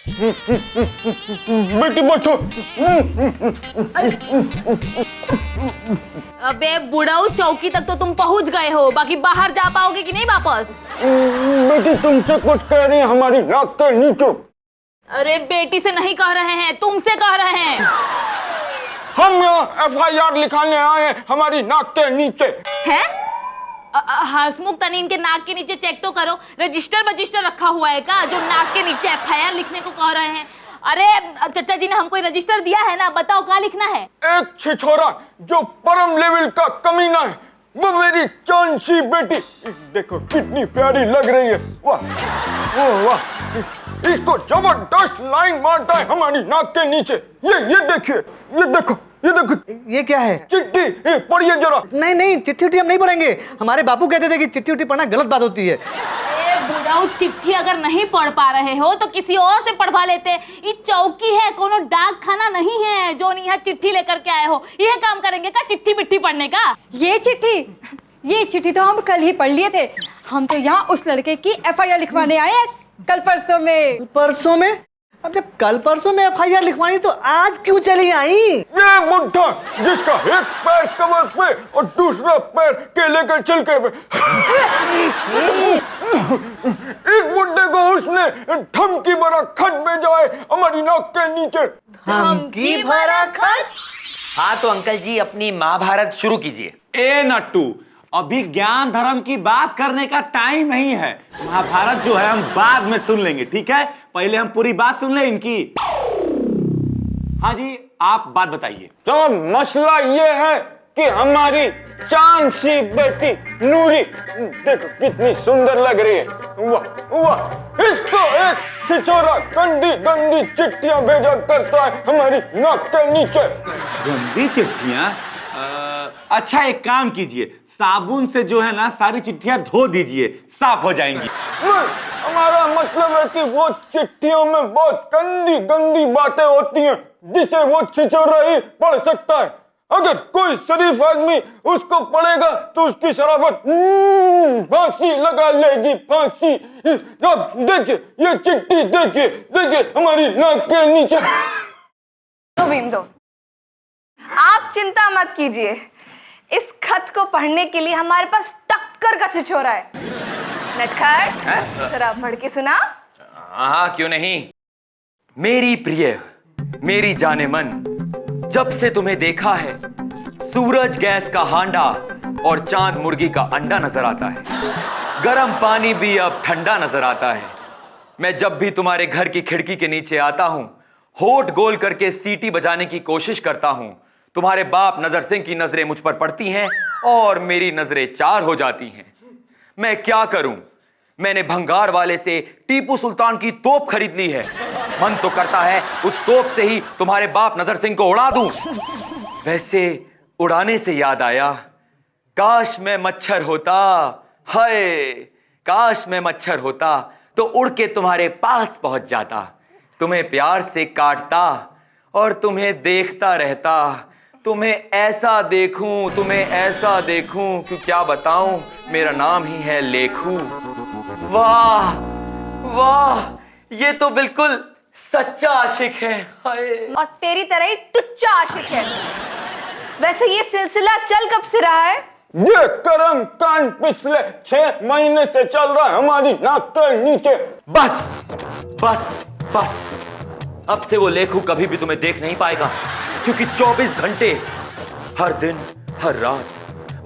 बेटी बैठो। अबे बुढ़ाऊ, चौकी तक तो तुम पहुंच गए हो, बाकी बाहर जा पाओगे कि नहीं वापस? बेटी तुमसे कुछ कह रही है हमारी नाक के नीचे। अरे बेटी से नहीं कह रहे हैं, तुमसे कह रहे हैं। हम यहाँ FIR लिखाने आए हैं हमारी नाक के नीचे। हैं? हसमुख तनीन के नाक के नीचे चेक तो करो, रजिस्टर रखा हुआ है क्या जो नाक के नीचे FIR लिखने को कह रहे हैं? अरे चाचा जी ने हमको रजिस्टर दिया है ना, बताओ क्या लिखना है? एक छिछोरा जो परम लेवल का कमीना है वो मेरी चांसी बेटी। देखो कितनी प्यारी लग रही है। वाह वाह, इसको जबरदस्त लाइन मारता है हमारी नाक के नीचे। ये देखिए, ये देखो, ये देखो। ये क्या है? चिट्ठी पढ़िए जरा। नहीं, चिट्ठी उट्ठी हम नहीं पढ़ेंगे। हमारे बापू कहते थे कि चिट्ठी उट्ठी पढ़ना गलत बात होती है। बुढ़ाऊ, चिट्ठी अगर नहीं पढ़ पा रहे हो तो किसी और से पढ़वा लेते। ये चौकी है, कोनो डाक खाना नहीं है जो यहाँ चिट्ठी लेकर के आए हो। यह काम करेंगे क्या चिट्ठी बिट्ठी पढ़ने का? ये चिट्ठी तो हम कल ही पढ़ लिए थे। हम तो यहाँ उस लड़के की FIR लिखवाने आए हैं कल परसों में। परसों में? अब जब कल परसों में FIR लिखवानी तो आज क्यों चली आई? ये बुढ़ा जिसका एक पैर कमर पे और दूसरा पैर केले के छिलके पे। एक बुढ़े को उसने धमकी भरा खत भेजा है हमारी नाक के नीचे। धमकी भरा खत? हाँ तो अंकल जी अपनी महाभारत शुरू कीजिए। ए नट्टू, अभी ज्ञान धर्म की बात करने का टाइम नहीं है। महाभारत जो है हम बाद में सुन लेंगे, ठीक है? पहले हम पूरी बात सुन ले इनकी। हाँ जी, आप बात बताइए। तो मसला ये है कि हमारी चांसी बेटी नूरी देखो कितनी सुंदर लग रही है। वाह वाह, इसको एक छिछोरा गंदी चिट्ठियां भेजा करता है हमारी नाक के नीचे। गंदी चिट्ठियां? अच्छा एक काम कीजिए, साबुन से जो है ना सारी चिट्ठियां धो दीजिए, साफ हो जाएंगी। हमारा मतलब है कि वो चिट्ठियों में बहुत गंदी बातें होती हैं जिसे वो छिछोरा ही पढ़ सकता है। अगर कोई शरीफ आदमी उसको पढ़ेगा तो उसकी शराफत फांसी लगा लेगी, फांसी। अब देखिए ये चिट्ठी, देखिए हमारी नाक के नीचे। तो भीम दो, आप चिंता मत कीजिए, इस खत को पढ़ने के लिए हमारे पास टक्कर का छिछोरा है। नटखट जरा पढ़ के सुना। हाँ क्यों नहीं। मेरी प्रिय, मेरी जाने मन, जब से तुम्हें देखा है सूरज गैस का हांडा और चांद मुर्गी का अंडा नजर आता है। गर्म पानी भी अब ठंडा नजर आता है। मैं जब भी तुम्हारे घर की खिड़की के नीचे आता हूं, होठ गोल करके सीटी बजाने की कोशिश करता हूं, तुम्हारे बाप नजर सिंह की नजरें मुझ पर पड़ती हैं और मेरी नजरें चार हो जाती हैं। मैं क्या करूं? मैंने भंगार वाले से टीपू सुल्तान की तोप खरीद ली है। मन तो करता है उस तोप से ही तुम्हारे बाप नजर सिंह को उड़ा दूं। वैसे उड़ाने से याद आया, काश मैं मच्छर होता, हाय काश मैं मच्छर होता तो उड़ के तुम्हारे पास पहुंच जाता, तुम्हें प्यार से काटता और तुम्हें देखता रहता। तुम्हें ऐसा देखूं, तुम्हें ऐसा देखूं कि क्या बताऊं, मेरा नाम ही है लेखू। वाह वाह, ये तो बिल्कुल सच्चा आशिक है। हाय। और तेरी तरह ही टुच्चा आशिक है। वैसे ये सिलसिला चल कब से रहा है? ये कर्म कांड पिछले 6 महीने से चल रहा है हमारी नाक के नीचे। बस अब से वो लेखू कभी भी तुम्हें देख नहीं पाएगा, क्योंकि 24 घंटे हर दिन हर रात,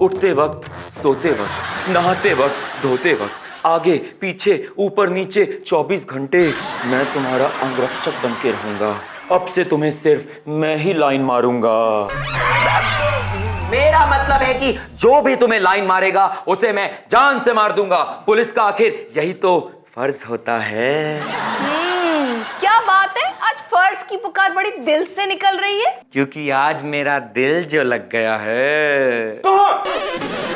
उठते वक्त, सोते वक्त, नहाते वक्त, धोते वक्त, आगे पीछे ऊपर नीचे 24 घंटे मैं तुम्हारा अंगरक्षक बन के रहूंगा। अब से तुम्हें सिर्फ मैं ही लाइन मारूंगा। मेरा मतलब है कि जो भी तुम्हें लाइन मारेगा उसे मैं जान से मार दूंगा। पुलिस का आखिर यही तो फर्ज होता है। क्या बात है, आज फर्ज की पुकार बड़ी दिल से निकल रही है। क्योंकि आज मेरा दिल जो लग गया है।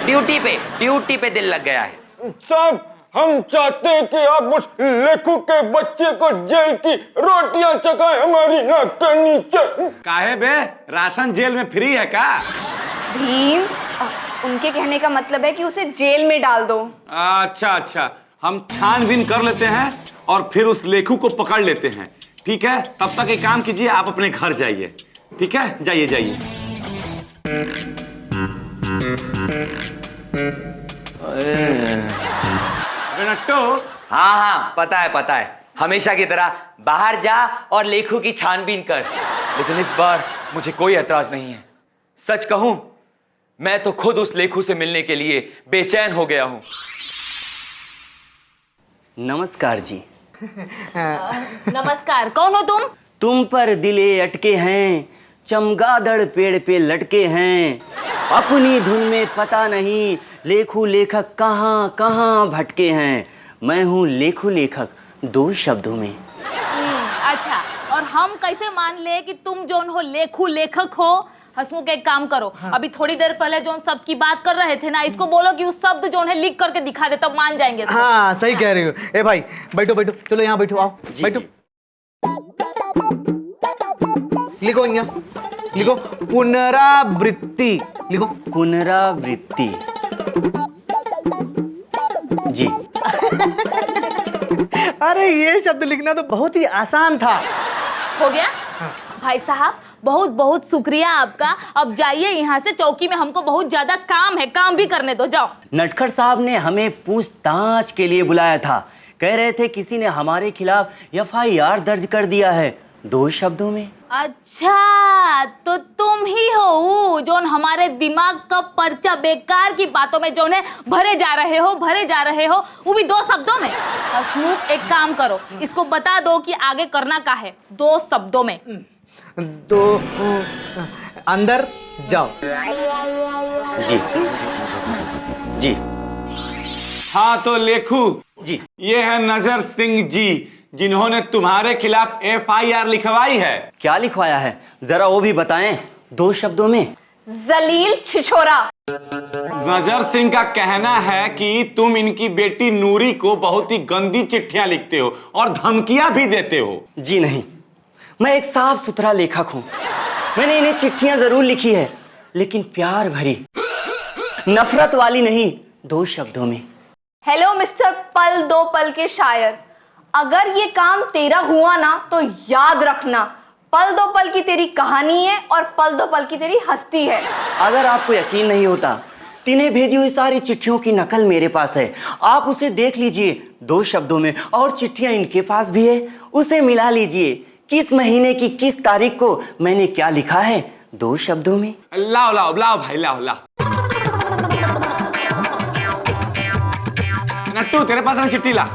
ड्यूटी पे दिल लग गया है। साहब हम चाहते हैं कि आप उस लेखू के बच्चे को जेल की रोटियां चखाएं हमारी नाक के नीचे। काहे बे, राशन जेल में फ्री है क्या? भीम, उनके कहने का मतलब है कि उसे जेल में डाल दो। अच्छा, हम छानबीन कर लेते हैं और फिर उस लेखू को पकड़ लेते हैं। ठीक है, तब तक एक काम कीजिए, आप अपने घर जाइए। ठीक है, जाइए जाइए। अबे नट्टू। हाँ हाँ, पता है। हमेशा की तरह बाहर जा और लेखों की छानबीन कर, लेकिन इस बार मुझे कोई एतराज नहीं है। सच कहूं, मैं तो खुद उस लेखू से मिलने के लिए बेचैन हो गया हूं। नमस्कार जी। नमस्कार, कौन हो तुम? तुम पर दिले अटके हैं, चमगादड़ पेड़ पे लटके हैं, अपनी धुन में पता नहीं लेखू लेखक कहाँ कहाँ भटके हैं। मैं हूँ लेखू लेखक, 2 शब्दों में। अच्छा, और हम कैसे मान ले कि तुम जोन हो लेखू लेखक हो? हसमुख, एक काम करो, अभी थोड़ी देर पहले जोन शब्द की बात कर रहे थे ना, इसको बोलो कि उस शब्द जोन है लिख करके दिखा दे, तब मान जाएंगे। हाँ सही कह रही हो। ए भाई बैठो बैठो, चलो यहाँ बैठो, आओ बैठो। लिखो यहाँ, लिखो पुनरावृत्ति, लिखो पुनरावृत्ति। जी। अरे ये शब्द लिखना तो बहुत ही आसान था। हो गया? भाई साहब, बहुत बहुत शुक्रिया आपका। अब जाइए यहाँ से, चौकी में हमको बहुत ज्यादा काम है, काम भी करने दो, जाओ। नटखट साहब ने हमें पूछताछ के लिए बुलाया था। कह रहे थे किसी ने हमारे खिलाफ FIR दर्ज कर दिया है, 2 शब्दों में। अच्छा, तो तुम ही हो जोन हमारे दिमाग का पर्चा बेकार की बातों में जोन है भरे जा रहे हो, वो भी 2 शब्दों में। हसमुख, एक काम करो, इसको बता दो कि आगे करना क्या है, 2 शब्दों में। तो अंदर जाओ। जी जी। हाँ तो लेखू जी, ये है नजर सिंह जी, जिन्होंने तुम्हारे खिलाफ FIR लिखवाई है। क्या लिखवाया है, जरा वो भी बताएं 2 शब्दों में। जलील छिछोरा। नजर सिंह का कहना है कि तुम इनकी बेटी नूरी को बहुत ही गंदी चिट्ठियां लिखते हो और धमकियां भी देते हो। जी नहीं, मैं एक साफ सुथरा लेखक हूं। मैंने इन्हें चिट्ठियां जरूर लिखी है, लेकिन प्यार भरी, नफरत वाली नहीं, 2 शब्दों में। हेलो मिस्टर पल दो पल के शायर, अगर ये काम तेरा हुआ ना तो याद रखना, पल दो पल की तेरी कहानी है और पल दो पल की तेरी हस्ती है। अगर आपको यकीन नहीं होता, इन्हें भेजी हुई सारी चिट्ठियों की नकल मेरे पास है, आप उसे देख लीजिए 2 शब्दों में। और चिट्ठियां इनके पास भी है, उसे मिला लीजिए, किस महीने की किस तारीख को मैंने क्या लिखा है, 2 शब्दों में। लाओ लाओ लाओ भाई, लाओ लाओ। नट्टू, तेरे पास ना चिट्ठी ला।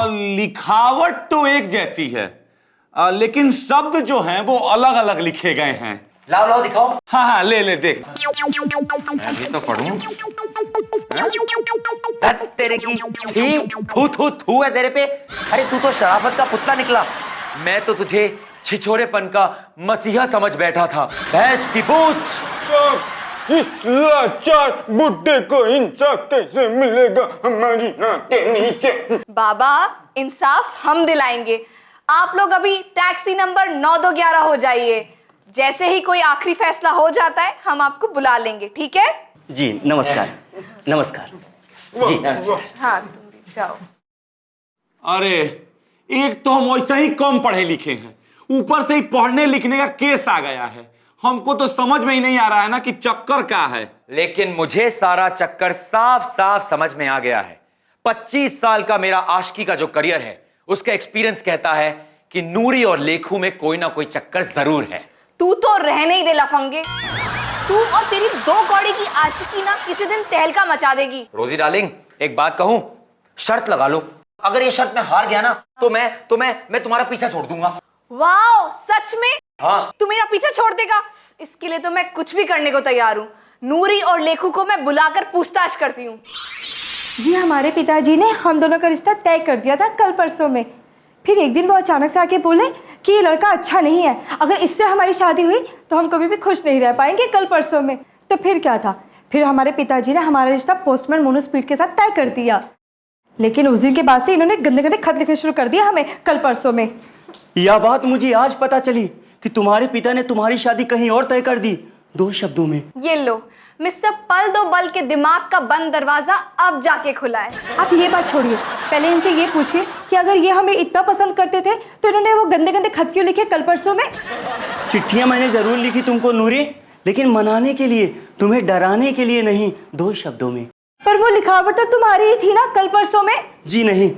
लिखावट तो एक जैसी है, लेकिन शब्द जो हैं वो अलग अलग लिखे गए हैं। लाओ लाओ दिखाओ। हाँ हाँ, ले ले देख। मैं भी तो पढ़ूं। तेरे की छी, थू है तेरे पे। अरे तू तो शराफत का पुतला निकला। मैं तो तुझे छिछोरेपन का मसीहा समझ बैठा था। भैंस की पूंछ। इस लाचार बुड्ढे को इंसाफ कैसे मिलेगा हमारी नाक के नीचे? बाबा, इंसाफ हम दिलाएंगे। आप लोग अभी टैक्सी नंबर 9211 हो जाइए। जैसे ही कोई आखिरी फैसला हो जाता है हम आपको बुला लेंगे, ठीक है? जी नमस्कार। नमस्कार जी। हाँ, तुम भी जाओ। अरे एक तो हम वैसे ही कम पढ़े लिखे हैं, ऊपर से ही पढ़ने लिखने का केस आ गया है। हमको तो समझ में ही नहीं आ रहा है ना कि चक्कर क्या है। लेकिन मुझे सारा चक्कर साफ साफ समझ में आ गया है। 25 साल का मेरा आशिकी का जो करियर है, उसका एक्सपीरियंस कहता है कि नूरी और लेखू में कोई ना कोई चक्कर जरूर है। तू तो रहने ही दे लफंगे। तू और तेरी 2 कौड़ी की आशिकी ना किसी दिन तहलका मचा देगी। रोजी डार्लिंग, एक बात कहूं, शर्त लगा लो। अगर ये शर्त में हार गया ना तो मैं तुम्हारा पीछा छोड़ दूंगा। वाओ, सच में? हाँ। तू मेरा पीछा छोड़ देगा? इसके लिए तो मैं कुछ भी करने को तैयार हूँ। नूरी और लेखू को मैं बुलाकर पूछताछ करती हूँ। जी, हमारे पिताजी ने हम दोनों का रिश्ता तय कर दिया था कल परसों में। फिर एक दिन वो अचानक से आके बोले कि ये लड़का अच्छा नहीं है, अगर इससे हमारी शादी हुई तो हम कभी भी खुश नहीं रह पाएंगे कल परसों में। तो फिर क्या था, फिर हमारे पिताजी ने हमारा रिश्ता पोस्टमैन मोनू स्पीड के साथ तय कर दिया। लेकिन उस दिन के बाद से इन्होंने गंदे गंदे खत लिखने शुरू कर दिया हमें कल परसों में। यह बात मुझे आज पता चली कि तुम्हारे पिता ने तुम्हारी शादी कहीं और तय कर दी। 2 शब्दों में। ये लो मिस्टर पल दो बल के दिमाग का बंद दरवाजा अब जाके खुला है। आप ये बात छोड़िए, पहले इनसे ये पूछिए कि अगर ये हमें इतना पसंद करते थे तो इन्होंने वो गंदे गंदे खत क्यों लिखे कल परसों में? चिट्ठियां मैंने जरूर लिखी तुमको नूरी, लेकिन मनाने के लिए, तुम्हें डराने के लिए नहीं। 2 शब्दों में। पर वो लिखावट तो तुम्हारी ही थी ना कल परसों में। जी नहीं,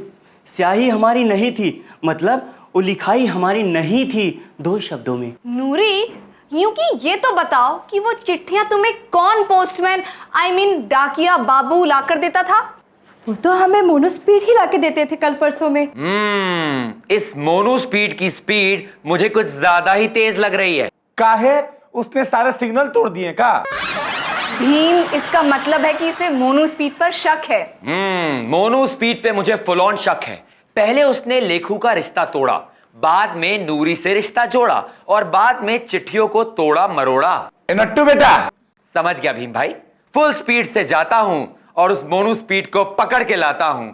स्याही हमारी नहीं थी, मतलब वो लिखाई हमारी नहीं थी। 2 शब्दों में। नूरी, यूं कि ये तो बताओ कि वो चिट्ठियां तुम्हें कौन पोस्टमैन डाकिया बाबू लाकर देता था? वो तो हमें मोनो स्पीड ही लाके देते थे कल परसों में। इस मोनो स्पीड की स्पीड मुझे कुछ ज्यादा ही तेज लग रही है। काहे? उसने सारे सिग्नल तोड़ दिए का? भीम, इसका मतलब है कि इसे मोनो स्पीड पर शक है। मोनो स्पीड पे मुझे फुल ऑन शक है। पहले उसने लेखू का रिश्ता तोड़ा, बाद में नूरी से रिश्ता जोड़ा और बाद में चिट्ठियों को तोड़ा मरोड़ा। नट्टू बेटा, समझ गया भीम भाई। फुल स्पीड से जाता हूं और उस मोनो स्पीड को पकड़ के लाता हूं।